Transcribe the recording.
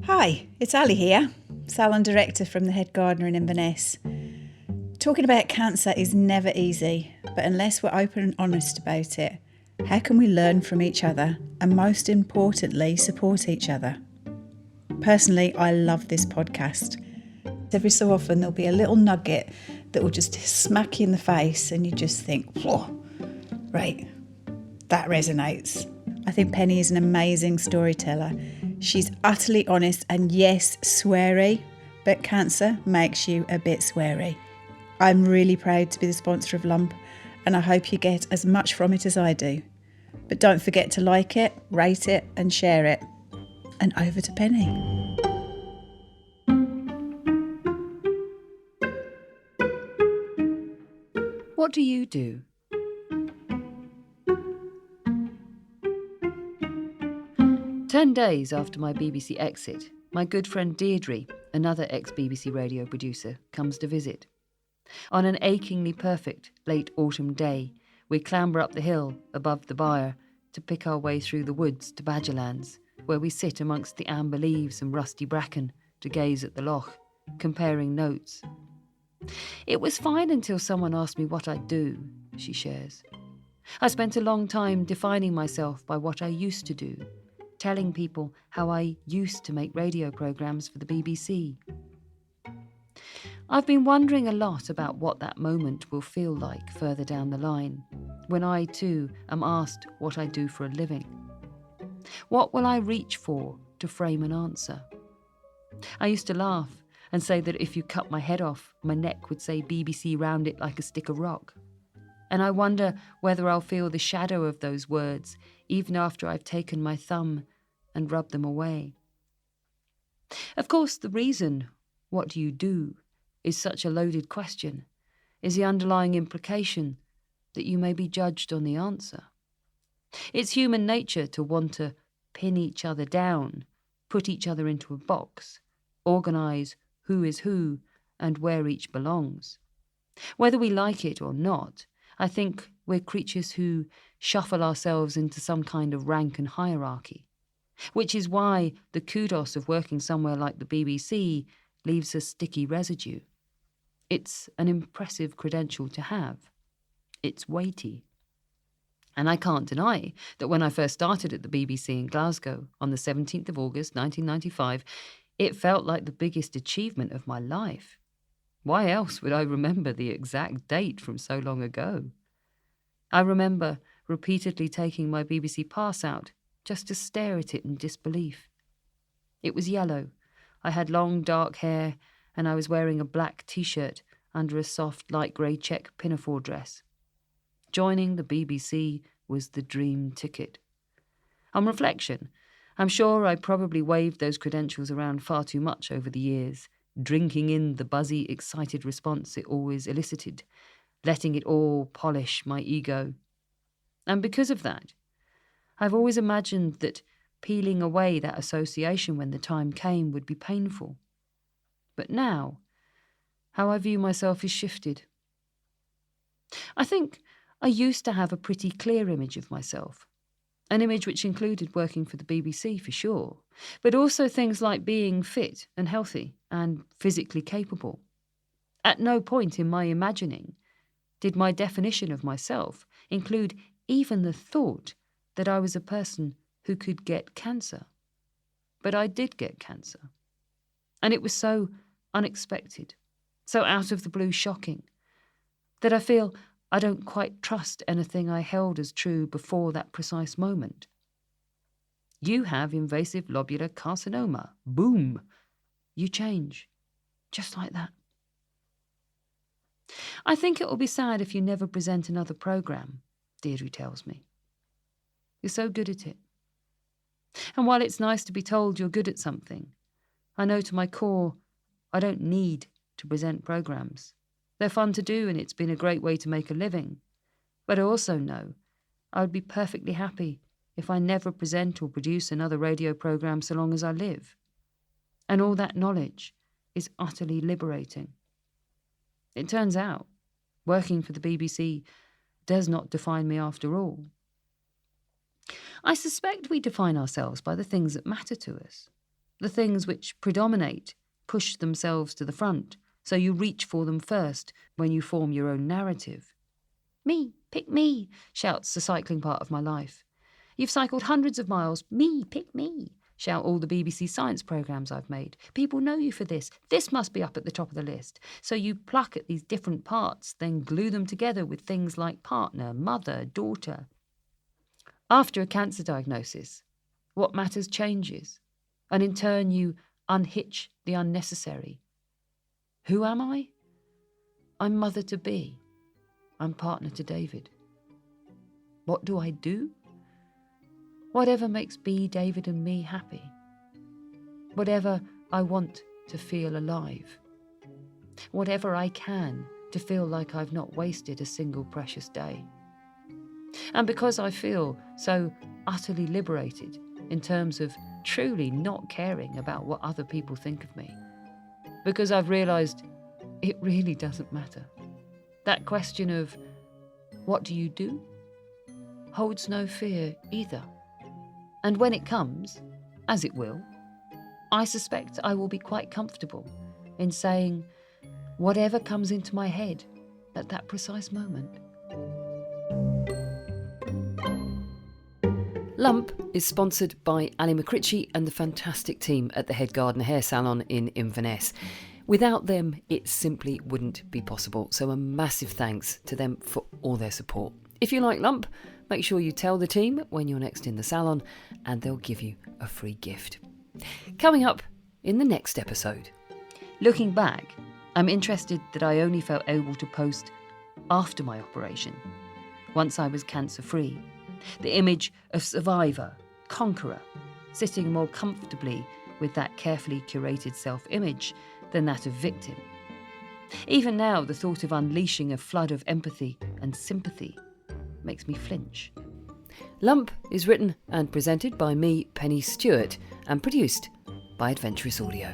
Hi, it's Ali here, salon director from the Head Gardener in Inverness. Talking about cancer is never easy, but unless we're open and honest about it, how can we learn from each other and most importantly, support each other? Personally, I love this podcast. Every so often there'll be a little nugget that will just smack you in the face and you just think, whoa, right, that resonates. I think Pennie is an amazing storyteller. She's utterly honest and yes, sweary, but cancer makes you a bit sweary. I'm really proud to be the sponsor of Lump and I hope you get as much from it as I do. But don't forget to like it, rate it and share it. And over to Pennie. What do you do? "10 days after my BBC exit, my good friend Deirdre, another ex-BBC radio producer, comes to visit. On an achingly perfect late autumn day, we clamber up the hill above the byre to pick our way through the woods to Badgerlands, where we sit amongst the amber leaves and rusty bracken to gaze at the loch, comparing notes. It was fine until someone asked me what I do, she shares. I spent a long time defining myself by what I used to do, telling people how I used to make radio programmes for the BBC. I've been wondering a lot about what that moment will feel like further down the line, when I too am asked what I do for a living. What will I reach for to frame an answer? I used to laugh and say that if you cut my head off, my neck would say BBC round it like a stick of rock. And I wonder whether I'll feel the shadow of those words even after I've taken my thumb and rubbed them away. Of course, the reason, what do you do, is such a loaded question, is the underlying implication that you may be judged on the answer. It's human nature to want to pin each other down, put each other into a box, organise who is who and where each belongs. Whether we like it or not, I think we're creatures who shuffle ourselves into some kind of rank and hierarchy, which is why the kudos of working somewhere like the BBC leaves a sticky residue. It's an impressive credential to have. It's weighty. And I can't deny that when I first started at the BBC in Glasgow on the 17th of August 1995, it felt like the biggest achievement of my life. Why else would I remember the exact date from so long ago? I remember repeatedly taking my BBC pass out just to stare at it in disbelief. It was yellow. I had long dark hair and I was wearing a black T-shirt under a soft light grey check pinafore dress. Joining the BBC was the dream ticket. On reflection, I'm sure I probably waved those credentials around far too much over the years, drinking in the buzzy, excited response it always elicited, letting it all polish my ego. And because of that, I've always imagined that peeling away that association when the time came would be painful. But now, how I view myself is shifted. I think I used to have a pretty clear image of myself, an image which included working for the BBC for sure, but also things like being fit and healthy and physically capable. At no point in my imagining did my definition of myself include even the thought that I was a person who could get cancer. But I did get cancer. And it was so unexpected, so out of the blue shocking, that I feel I don't quite trust anything I held as true before that precise moment. You have invasive lobular carcinoma. Boom! You change. Just like that. I think it will be sad if you never present another programme, Deirdre tells me. You're so good at it. And while it's nice to be told you're good at something, I know to my core I don't need to present programmes. They're fun to do and it's been a great way to make a living. But I also know I would be perfectly happy if I never present or produce another radio programme so long as I live. And all that knowledge is utterly liberating. It turns out, working for the BBC does not define me after all. I suspect we define ourselves by the things that matter to us. The things which predominate push themselves to the front, so you reach for them first when you form your own narrative. Me, pick me, shouts the cycling part of my life. You've cycled hundreds of miles. Me, pick me, shout all the BBC science programmes I've made. People know you for this. This must be up at the top of the list. So you pluck at these different parts, then glue them together with things like partner, mother, daughter. After a cancer diagnosis, what matters changes, and in turn you unhitch the unnecessary. Who am I? I'm mother-to-be. I'm partner to David. What do I do? Whatever makes B, David and me happy. Whatever I want to feel alive. Whatever I can to feel like I've not wasted a single precious day. And because I feel so utterly liberated in terms of truly not caring about what other people think of me, because I've realised it really doesn't matter. That question of, what do you do? Holds no fear either. And when it comes, as it will, I suspect I will be quite comfortable in saying whatever comes into my head at that precise moment. Lump is sponsored by Ali McCritchie and the fantastic team at the Head Gardener Hair Salon in Inverness. Without them, it simply wouldn't be possible. So a massive thanks to them for all their support. If you like Lump, make sure you tell the team when you're next in the salon and they'll give you a free gift. Coming up in the next episode. Looking back, I'm interested that I only felt able to post after my operation, once I was cancer-free. The image of survivor, conqueror, sitting more comfortably with that carefully curated self-image than that of victim. Even now, the thought of unleashing a flood of empathy and sympathy makes me flinch. Lump is written and presented by me, Pennie Stuart, and produced by Adventurous Audio.